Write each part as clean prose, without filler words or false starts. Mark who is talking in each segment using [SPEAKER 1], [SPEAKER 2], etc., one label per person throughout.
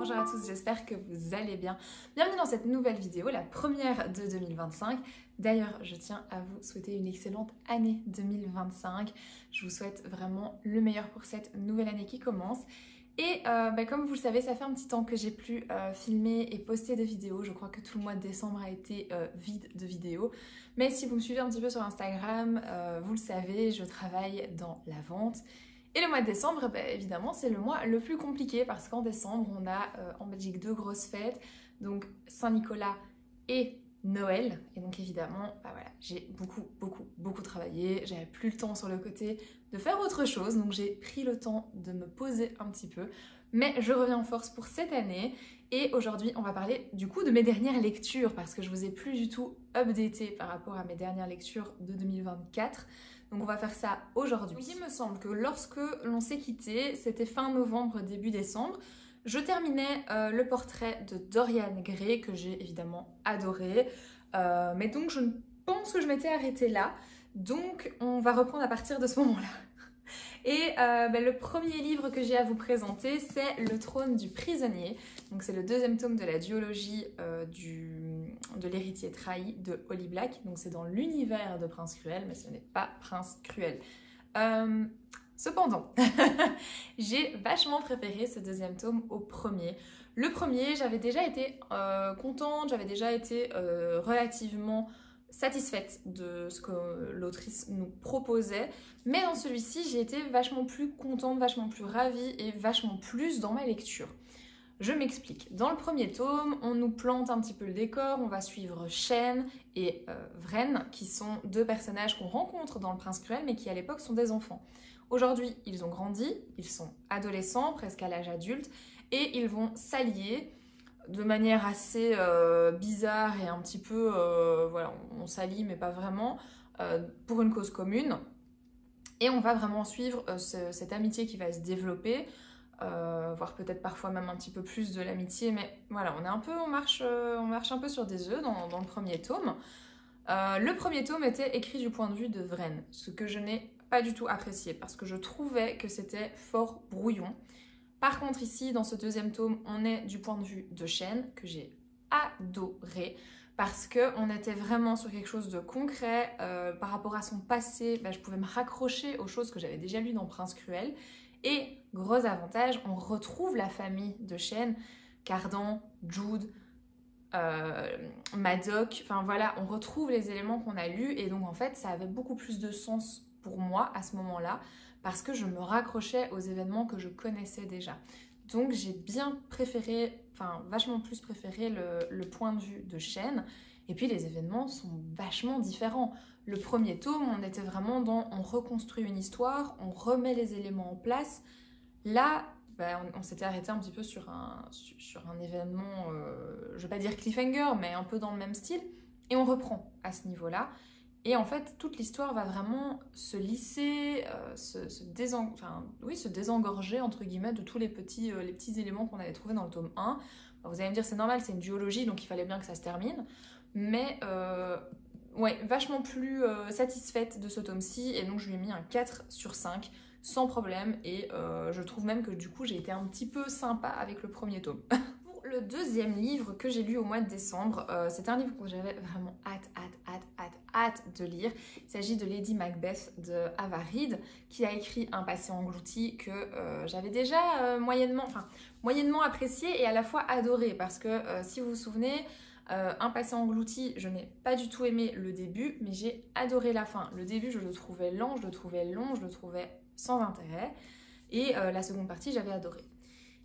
[SPEAKER 1] bonjour à tous, j'espère que vous allez bien. Bienvenue dans cette nouvelle vidéo, la première de 2025. D'ailleurs, je tiens à vous souhaiter une excellente année 2025. Je vous souhaite vraiment le meilleur pour cette nouvelle année qui commence. Et comme vous le savez, ça fait un petit temps que j'ai plus filmé et posté de vidéos. Je crois que tout le mois de décembre a été vide de vidéos. Mais si vous me suivez un petit peu sur Instagram, vous le savez, je travaille dans la vente. Et le mois de décembre, évidemment, c'est le mois le plus compliqué parce qu'en décembre, on a en Belgique deux grosses fêtes, donc Saint-Nicolas et Noël. Et donc évidemment, voilà, j'ai beaucoup travaillé, j'avais plus le temps sur le côté de faire autre chose, donc j'ai pris le temps de me poser un petit peu. Mais je reviens en force pour cette année et aujourd'hui, on va parler du coup de mes dernières lectures parce que je vous ai plus du tout updaté par rapport à mes dernières lectures de 2024. Donc on va faire ça aujourd'hui. Il me semble que lorsque l'on s'est quitté, c'était fin novembre, début décembre, je terminais le portrait de Dorian Gray que j'ai évidemment adoré. Mais donc je pense que je m'étais arrêtée là. Donc on va reprendre à partir de ce moment-là. Et le premier livre que j'ai à vous présenter, c'est Le trône du prisonnier. Donc c'est le deuxième tome de la duologie de l'héritier trahi de Holly Black. Donc c'est dans l'univers de Prince Cruel, mais ce n'est pas Prince Cruel. Cependant, j'ai vachement préféré ce deuxième tome au premier. Le premier, j'avais déjà été contente, j'avais déjà été relativement satisfaite de ce que l'autrice nous proposait, mais dans celui-ci j'ai été vachement plus contente, vachement plus ravie et vachement plus dans ma lecture. Je m'explique. Dans le premier tome, on nous plante un petit peu le décor, on va suivre Shen et Vren, qui sont deux personnages qu'on rencontre dans Le Prince Cruel, mais qui à l'époque sont des enfants. Aujourd'hui, ils ont grandi, ils sont adolescents, presque à l'âge adulte, et ils vont s'allier de manière assez bizarre et un petit peu, voilà, on s'allie mais pas vraiment, pour une cause commune. Et on va vraiment suivre cette amitié qui va se développer, voire peut-être parfois même un petit peu plus de l'amitié, mais voilà, on marche un peu sur des œufs dans le premier tome. Le premier tome était écrit du point de vue de Vren, ce que je n'ai pas du tout apprécié, parce que je trouvais que c'était fort brouillon. Par contre ici, dans ce deuxième tome, on est du point de vue de Shen, que j'ai adoré, parce qu'on était vraiment sur quelque chose de concret. Par rapport à son passé, je pouvais me raccrocher aux choses que j'avais déjà lues dans Prince Cruel. Et gros avantage, on retrouve la famille de Shen, Cardan, Jude, Madoc, enfin voilà, on retrouve les éléments qu'on a lus, et donc en fait, ça avait beaucoup plus de sens pour moi à ce moment-là, parce que je me raccrochais aux événements que je connaissais déjà. Donc j'ai bien préféré, enfin vachement plus préféré le point de vue de Shen. Et puis les événements sont vachement différents. Le premier tome, on était vraiment dans on reconstruit une histoire, on remet les éléments en place. Là, on s'était arrêté un petit peu sur un événement, je vais pas dire cliffhanger, mais un peu dans le même style. Et on reprend à ce niveau-là. Et en fait, toute l'histoire va vraiment se lisser, se désengorger, entre guillemets, de tous les petits éléments qu'on avait trouvés dans le tome 1. Vous allez me dire, c'est normal, c'est une duologie, donc il fallait bien que ça se termine. Mais, ouais, vachement plus satisfaite de ce tome-ci, et donc je lui ai mis un 4 sur 5, sans problème, et je trouve même que du coup, j'ai été un petit peu sympa avec le premier tome. Le deuxième livre que j'ai lu au mois de décembre, c'est un livre que j'avais vraiment hâte de lire. Il s'agit de Lady Macbeth de Ava Reid, qui a écrit Un passé englouti que j'avais déjà moyennement apprécié et à la fois adoré, parce que si vous vous souvenez, Un passé englouti, je n'ai pas du tout aimé le début, mais j'ai adoré la fin. Le début, je le trouvais lent, je le trouvais long, je le trouvais sans intérêt, et la seconde partie, j'avais adoré.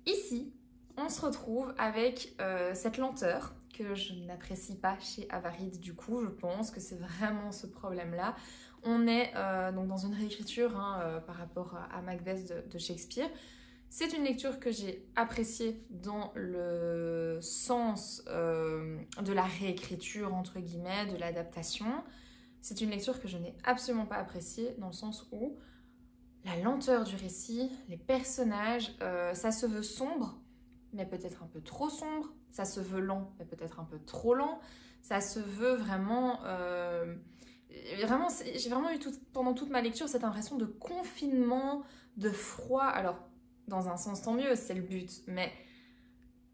[SPEAKER 1] Ici, on se retrouve avec cette lenteur que je n'apprécie pas chez Ava Reid. Du coup, je pense que c'est vraiment ce problème-là. On est donc dans une réécriture par rapport à Macbeth de Shakespeare. C'est une lecture que j'ai appréciée dans le sens de la réécriture, entre guillemets, de l'adaptation. C'est une lecture que je n'ai absolument pas appréciée dans le sens où la lenteur du récit, les personnages, ça se veut sombre, mais peut-être un peu trop sombre, ça se veut lent, mais peut-être un peu trop lent, ça se veut vraiment... j'ai vraiment eu pendant toute ma lecture cette impression de confinement, de froid. Alors, dans un sens, tant mieux, c'est le but, mais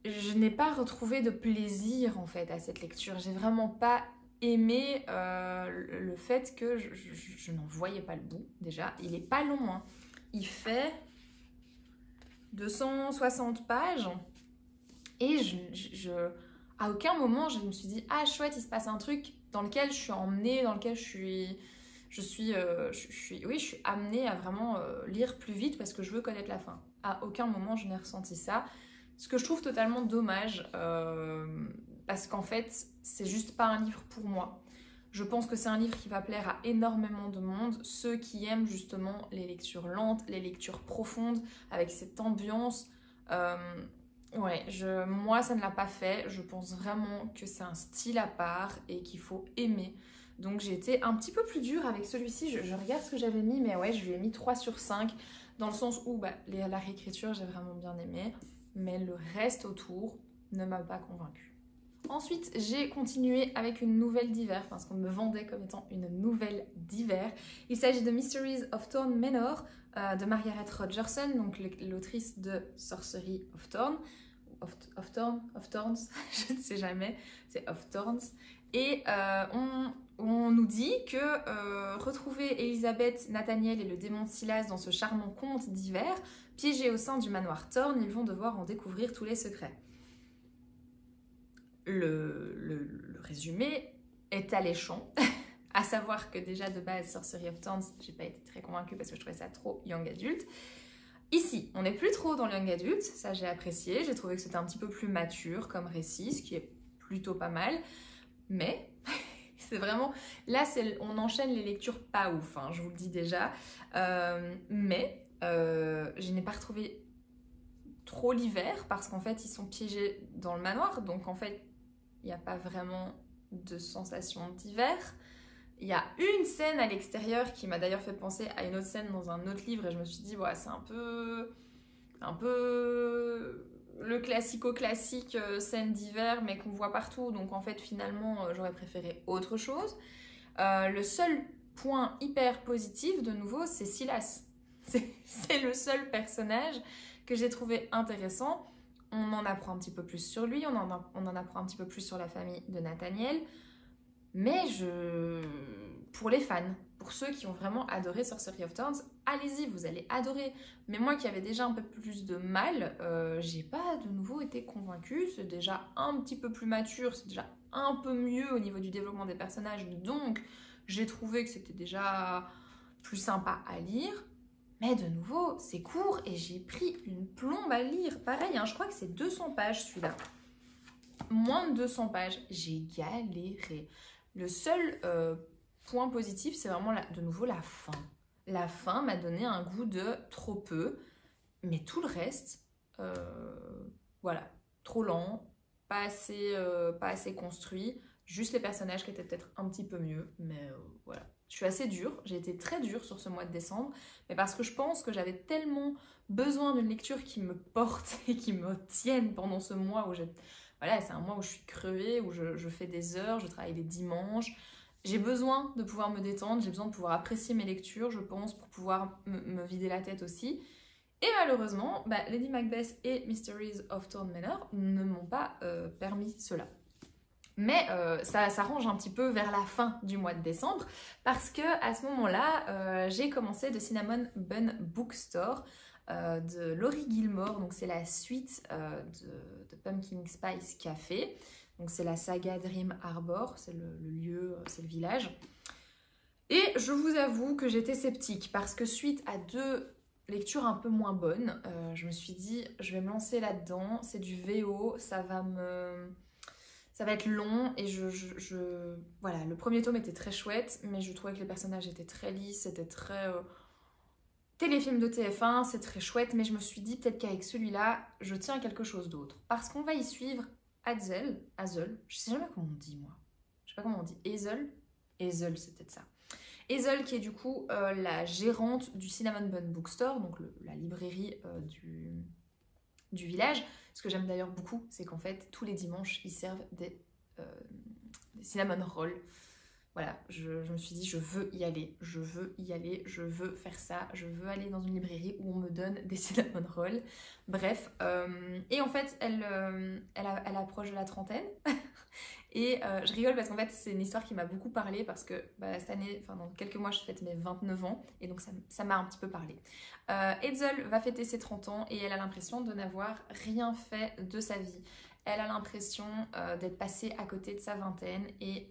[SPEAKER 1] je n'ai pas retrouvé de plaisir en fait à cette lecture. J'ai vraiment pas aimé le fait que je n'en voyais pas le bout déjà. Il est pas long, hein. Il fait 260 pages et à aucun moment je me suis dit ah chouette, il se passe un truc dans lequel je suis emmenée, dans lequel je suis amenée à vraiment lire plus vite parce que je veux connaître la fin. À aucun moment je n'ai ressenti ça. Ce que je trouve totalement dommage, parce qu'en fait, c'est juste pas un livre pour moi. Je pense que c'est un livre qui va plaire à énormément de monde, ceux qui aiment justement les lectures lentes, les lectures profondes, avec cette ambiance. Moi, ça ne l'a pas fait. Je pense vraiment que c'est un style à part et qu'il faut aimer. Donc j'ai été un petit peu plus dure avec celui-ci. Je regarde ce que j'avais mis, mais ouais, je lui ai mis 3 sur 5, dans le sens où la réécriture, j'ai vraiment bien aimé. Mais le reste autour ne m'a pas convaincue. Ensuite, j'ai continué avec une nouvelle d'hiver, parce qu'on me vendait comme étant une nouvelle d'hiver. Il s'agit de Mysteries of Thorn Manor de Margaret Rogerson, donc l'autrice de Sorcery of Thorn, of Thorns, je ne sais jamais, c'est of Thorns. Et on nous dit que retrouver Elisabeth, Nathaniel et le démon Silas dans ce charmant conte d'hiver, piégés au sein du manoir Thorn, ils vont devoir en découvrir tous les secrets. Le résumé est alléchant, à savoir que déjà de base, Sorcery of Thorns, j'ai pas été très convaincue parce que je trouvais ça trop young adulte. Ici, on n'est plus trop dans le young adulte, ça j'ai apprécié, j'ai trouvé que c'était un petit peu plus mature comme récit, ce qui est plutôt pas mal, mais c'est vraiment... Là, on enchaîne les lectures pas ouf, hein, je vous le dis déjà, mais je n'ai pas retrouvé trop l'hiver parce qu'en fait, ils sont piégés dans le manoir, donc en fait, il n'y a pas vraiment de sensation d'hiver. Il y a une scène à l'extérieur qui m'a d'ailleurs fait penser à une autre scène dans un autre livre et je me suis dit, ouais, c'est un peu le classico-classique scène d'hiver mais qu'on voit partout. Donc en fait, finalement, j'aurais préféré autre chose. Le seul point hyper positif, de nouveau, c'est Silas. C'est le seul personnage que j'ai trouvé intéressant. On en apprend un petit peu plus sur lui, on en apprend un petit peu plus sur la famille de Nathaniel. Mais pour les fans, pour ceux qui ont vraiment adoré Sorcery of Thorns, allez-y, vous allez adorer. Mais moi qui avais déjà un peu plus de mal, j'ai pas de nouveau été convaincue. C'est déjà un petit peu plus mature, c'est déjà un peu mieux au niveau du développement des personnages. Donc j'ai trouvé que c'était déjà plus sympa à lire. Mais de nouveau, c'est court et j'ai pris une plombe à lire. Pareil, hein, je crois que c'est 200 pages celui-là. Moins de 200 pages, j'ai galéré. Le seul point positif, c'est vraiment de nouveau la fin. La fin m'a donné un goût de trop peu, mais tout le reste, voilà, trop lent, pas assez construit, juste les personnages qui étaient peut-être un petit peu mieux, mais voilà. Je suis assez dure, j'ai été très dure sur ce mois de décembre, mais parce que je pense que j'avais tellement besoin d'une lecture qui me porte et qui me tienne pendant ce mois où voilà, c'est un mois où je suis crevée, où je fais des heures, je travaille les dimanches. J'ai besoin de pouvoir me détendre, j'ai besoin de pouvoir apprécier mes lectures, je pense, pour pouvoir me vider la tête aussi. Et malheureusement, Lady Macbeth et Mysteries of Thorn Manor ne m'ont pas permis cela. Mais ça s'arrange un petit peu vers la fin du mois de décembre parce que à ce moment-là, j'ai commencé The Cinnamon Bun Bookstore de Laurie Gilmore. Donc c'est la suite de Pumpkin Spice Café. Donc c'est la saga Dream Harbor, c'est le lieu, c'est le village. Et je vous avoue que j'étais sceptique parce que suite à 2 lectures un peu moins bonnes, je me suis dit je vais me lancer là-dedans, c'est du VO, ça va être long et voilà, le premier tome était très chouette, mais je trouvais que les personnages étaient très lisses, c'était très téléfilm de TF1, c'est très chouette, mais je me suis dit peut-être qu'avec celui-là, je tiens à quelque chose d'autre. Parce qu'on va y suivre Hazel, je sais jamais comment on dit moi, je sais pas comment on dit, Hazel, c'est peut-être ça. Hazel qui est du coup la gérante du Cinnamon Bun Bookstore, donc la librairie du village. Ce que j'aime d'ailleurs beaucoup, c'est qu'en fait, tous les dimanches, ils servent des cinnamon rolls. voilà, je me suis dit je veux y aller, je veux y aller, je veux faire ça, je veux aller dans une librairie où on me donne des cinnamon rolls. Bref, et en fait elle approche de la trentaine. Et je rigole parce qu'en fait c'est une histoire qui m'a beaucoup parlé parce que cette année, enfin dans quelques mois je fête mes 29 ans et donc ça m'a un petit peu parlé. Hazel va fêter ses 30 ans et elle a l'impression de n'avoir rien fait de sa vie. Elle a l'impression d'être passée à côté de sa vingtaine et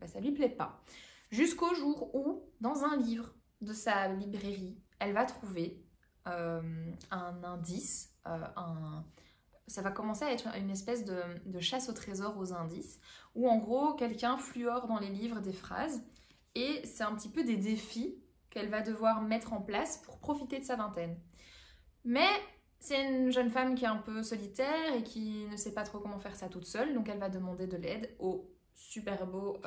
[SPEAKER 1] ça lui plaît pas. Jusqu'au jour où, dans un livre de sa librairie, elle va trouver un indice, ça va commencer à être une espèce de chasse au trésor aux indices, où en gros, quelqu'un fluore dans les livres des phrases, et c'est un petit peu des défis qu'elle va devoir mettre en place pour profiter de sa vingtaine. Mais c'est une jeune femme qui est un peu solitaire et qui ne sait pas trop comment faire ça toute seule, donc elle va demander de l'aide au super beau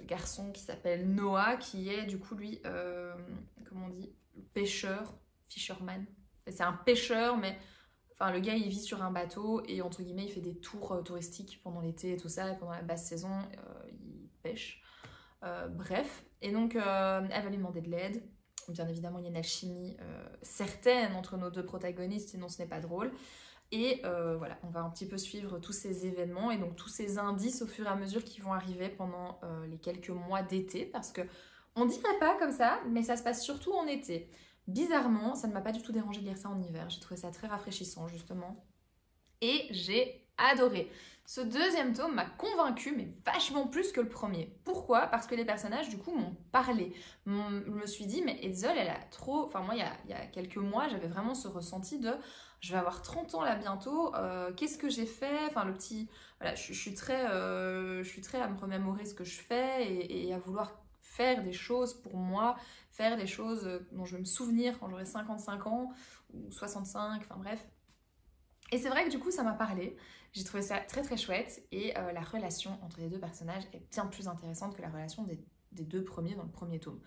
[SPEAKER 1] garçon qui s'appelle Noah, qui est du coup lui, comment on dit, pêcheur, fisherman. C'est un pêcheur, mais enfin, le gars, il vit sur un bateau et entre guillemets, il fait des tours touristiques pendant l'été et tout ça. Et pendant la basse saison, il pêche. Bref. Et donc, elle va lui demander de l'aide. Bien évidemment, il y a une alchimie certaine entre nos deux protagonistes, sinon ce n'est pas drôle. Et voilà, on va un petit peu suivre tous ces événements et donc tous ces indices au fur et à mesure qui vont arriver pendant les quelques mois d'été. Parce que on dirait pas comme ça, mais ça se passe surtout en été. Bizarrement, ça ne m'a pas du tout dérangé de lire ça en hiver. J'ai trouvé ça très rafraîchissant, justement. Et j'ai adoré. Ce deuxième tome m'a convaincue, mais vachement plus que le premier. Pourquoi? Parce que les personnages, du coup, m'ont parlé. Je me suis dit, mais Hazel, elle a trop... Enfin, moi, il y a quelques mois, j'avais vraiment ce ressenti de... Je vais avoir 30 ans là bientôt, qu'est-ce que j'ai fait? Enfin, le petit... Voilà, je suis très à me remémorer ce que je fais et à vouloir faire des choses pour moi, faire des choses dont je vais me souvenir quand j'aurai 55 ans ou 65, enfin bref. Et c'est vrai que du coup ça m'a parlé, j'ai trouvé ça très très chouette et la relation entre les deux personnages est bien plus intéressante que la relation des deux premiers dans le premier tome.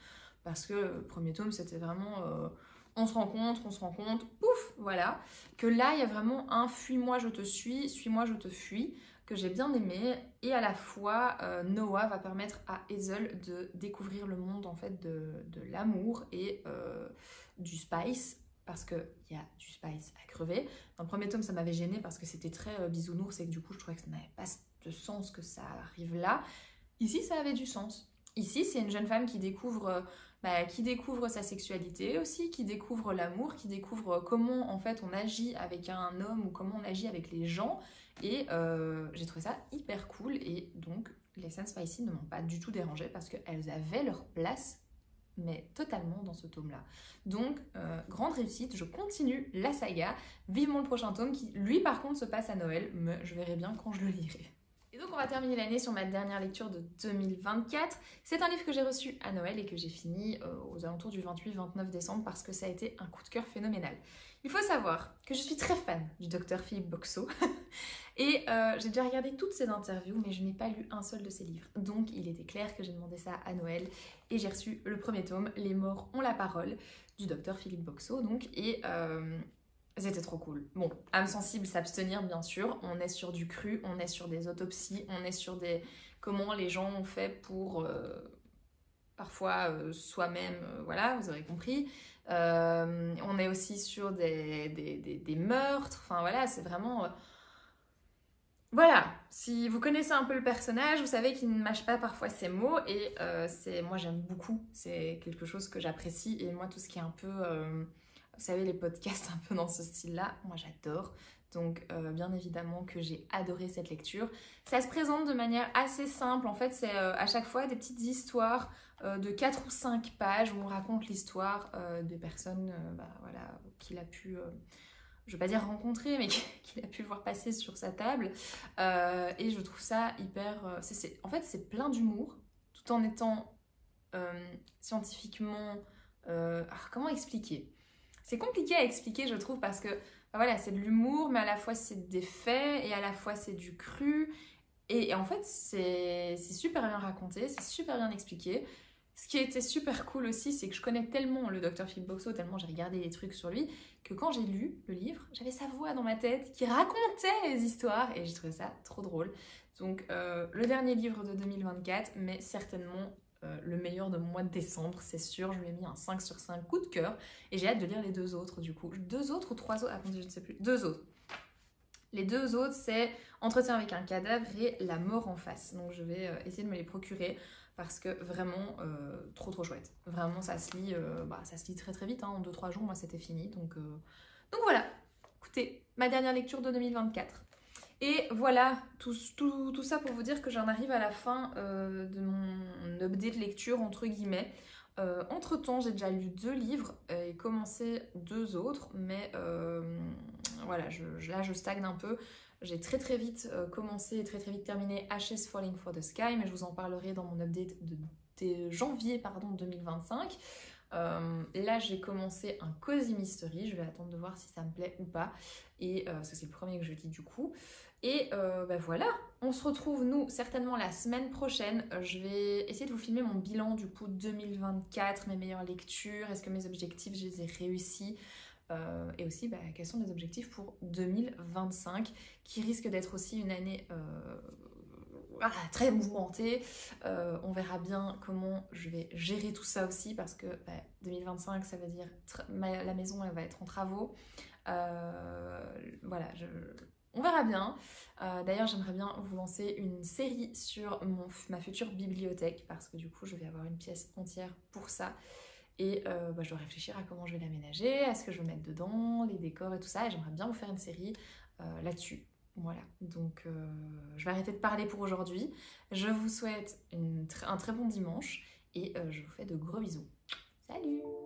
[SPEAKER 1] Parce que le premier tome c'était vraiment on se rencontre, pouf, voilà. Que là il y a vraiment un fuis-moi je te suis-moi je te fuis, que j'ai bien aimé, et à la fois Noah va permettre à Hazel de découvrir le monde en fait de l'amour et du spice, parce qu'il y a du spice à crever. Dans le premier tome ça m'avait gênée parce que c'était très bisounours et que du coup je trouvais que ça n'avait pas de sens que ça arrive là. Ici ça avait du sens. Ici c'est une jeune femme qui découvre sa sexualité aussi, qui découvre l'amour, qui découvre comment en fait on agit avec un homme ou comment on agit avec les gens. Et j'ai trouvé ça hyper cool et donc les scènes spicy ne m'ont pas du tout dérangée parce qu'elles avaient leur place mais totalement dans ce tome-là. Donc, grande réussite, je continue la saga, vivement le prochain tome qui, lui, par contre, se passe à Noël, mais je verrai bien quand je le lirai. Et donc, on va terminer l'année sur ma dernière lecture de 2024. C'est un livre que j'ai reçu à Noël et que j'ai fini aux alentours du 28-29 décembre parce que ça a été un coup de cœur phénoménal. Il faut savoir que je suis très fan du docteur Philippe Boxeau et j'ai déjà regardé toutes ses interviews mais je n'ai pas lu un seul de ses livres. Donc il était clair que j'ai demandé ça à Noël et j'ai reçu le premier tome, Les morts ont la parole, du docteur Philippe Boxeau donc, et c'était trop cool. Bon, âme sensible, s'abstenir bien sûr, on est sur du cru, on est sur des autopsies, on est sur des... comment les gens ont fait pour... parfois soi-même, voilà, vous aurez compris. On est aussi sur des meurtres, enfin voilà, c'est vraiment... Voilà, si vous connaissez un peu le personnage, vous savez qu'il ne mâche pas parfois ses mots et moi j'aime beaucoup, c'est quelque chose que j'apprécie et moi tout ce qui est un peu, vous savez les podcasts un peu dans ce style-là, moi j'adore. Donc bien évidemment que j'ai adoré cette lecture. Ça se présente de manière assez simple, en fait c'est à chaque fois des petites histoires de 4 ou 5 pages où on raconte l'histoire de personnes voilà, qu'il a pu... je ne vais pas dire rencontrer, mais qu'il a pu voir passer sur sa table. Et je trouve ça hyper... en fait, c'est plein d'humour, tout en étant scientifiquement... comment expliquer? C'est compliqué à expliquer, je trouve, parce que voilà, c'est de l'humour, mais à la fois c'est des faits, et à la fois c'est du cru. Et en fait, c'est super bien raconté, c'est super bien expliqué. Ce qui était super cool aussi, c'est que je connais tellement le Dr Phil Boxall, tellement j'ai regardé des trucs sur lui, que quand j'ai lu le livre, j'avais sa voix dans ma tête qui racontait les histoires et j'ai trouvé ça trop drôle. Donc le dernier livre de 2024, mais certainement le meilleur de mon mois de décembre, c'est sûr. Je lui ai mis un 5 sur 5 coup de cœur et j'ai hâte de lire les 2 autres du coup. 2 autres ou 3 autres? Attendez, je ne sais plus. 2 autres. Les 2 autres, c'est Entretien avec un cadavre et La mort en face. Donc je vais essayer de me les procurer parce que vraiment, trop chouette. Vraiment, ça se lit très très vite. Hein. En 2-3 jours, moi, c'était fini. Donc voilà, écoutez, ma dernière lecture de 2024. Et voilà, tout ça pour vous dire que j'en arrive à la fin de mon update lecture, entre guillemets. Entre-temps, j'ai déjà lu 2 livres et commencé 2 autres, mais voilà, là je stagne un peu. J'ai très vite commencé et très vite terminé Ashes Falling for the Sky, mais je vous en parlerai dans mon update de janvier 2025. Là j'ai commencé un Cozy Mystery, je vais attendre de voir si ça me plaît ou pas, et parce que c'est le premier que je lis du coup. Et voilà, on se retrouve nous certainement la semaine prochaine. Je vais essayer de vous filmer mon bilan du coup 2024, mes meilleures lectures, est-ce que mes objectifs je les ai réussis, et aussi quels sont mes objectifs pour 2025 qui risque d'être aussi une année très mouvementée. On verra bien comment je vais gérer tout ça aussi parce que 2025 ça veut dire la maison elle va être en travaux. Voilà, on verra bien. D'ailleurs, j'aimerais bien vous lancer une série sur ma future bibliothèque parce que du coup, je vais avoir une pièce entière pour ça. Et je dois réfléchir à comment je vais l'aménager, à ce que je veux mettre dedans, les décors et tout ça. Et j'aimerais bien vous faire une série là-dessus. Voilà, donc je vais arrêter de parler pour aujourd'hui. Je vous souhaite un très bon dimanche et je vous fais de gros bisous. Salut!